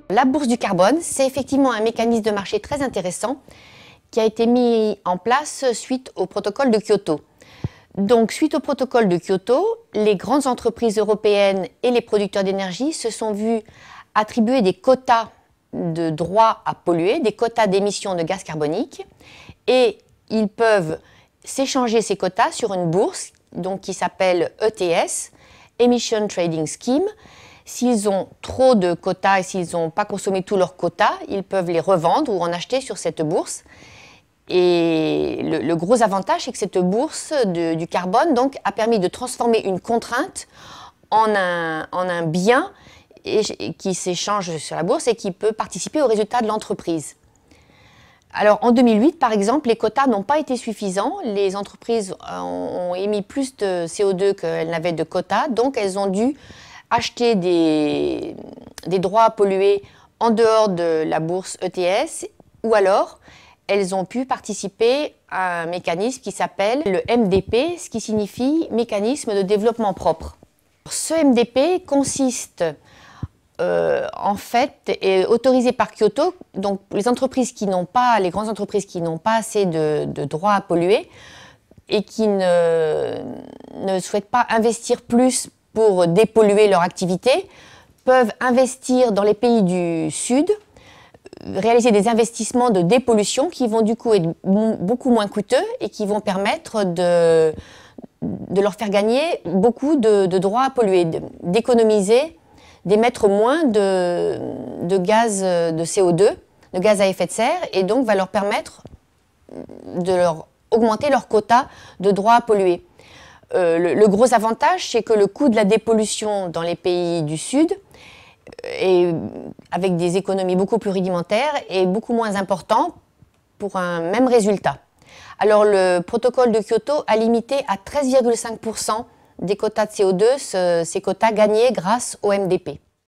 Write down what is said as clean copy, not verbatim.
La bourse du carbone, c'est effectivement un mécanisme de marché très intéressant qui a été mis en place suite au protocole de Kyoto. Donc, suite au protocole de Kyoto, les grandes entreprises européennes et les producteurs d'énergie se sont vus attribuer des quotas de droits à polluer, des quotas d'émissions de gaz carbonique, et ils peuvent s'échanger ces quotas sur une bourse donc, qui s'appelle ETS, Emission Trading Scheme. S'ils ont trop de quotas et s'ils n'ont pas consommé tous leurs quotas, ils peuvent les revendre ou en acheter sur cette bourse. Et le gros avantage, c'est que cette bourse du carbone donc, a permis de transformer une contrainte en un bien qui s'échange sur la bourse et qui peut participer aux résultats de l'entreprise. Alors en 2008, par exemple, les quotas n'ont pas été suffisants. Les entreprises ont émis plus de CO2 qu'elles n'avaient de quotas, donc elles ont dû acheter des droits à polluer en dehors de la bourse ETS, ou alors elles ont pu participer à un mécanisme qui s'appelle le MDP, ce qui signifie Mécanisme de développement propre. Ce MDP consiste en fait est autorisé par Kyoto, donc les grandes entreprises qui n'ont pas assez de droits à polluer et qui ne souhaitent pas investir plus pour dépolluer leur activité, peuvent investir dans les pays du Sud, réaliser des investissements de dépollution qui vont du coup être beaucoup moins coûteux et qui vont permettre de leur faire gagner beaucoup de droits à polluer, d'économiser, d'émettre moins de gaz de CO2, de gaz à effet de serre, et donc va leur permettre de leur augmenter leur quota de droits à polluer. Le gros avantage, c'est que le coût de la dépollution dans les pays du Sud, avec des économies beaucoup plus rudimentaires, est beaucoup moins important pour un même résultat. Alors le protocole de Kyoto a limité à 13,5% des quotas de CO2 ces quotas gagnés grâce au MDP.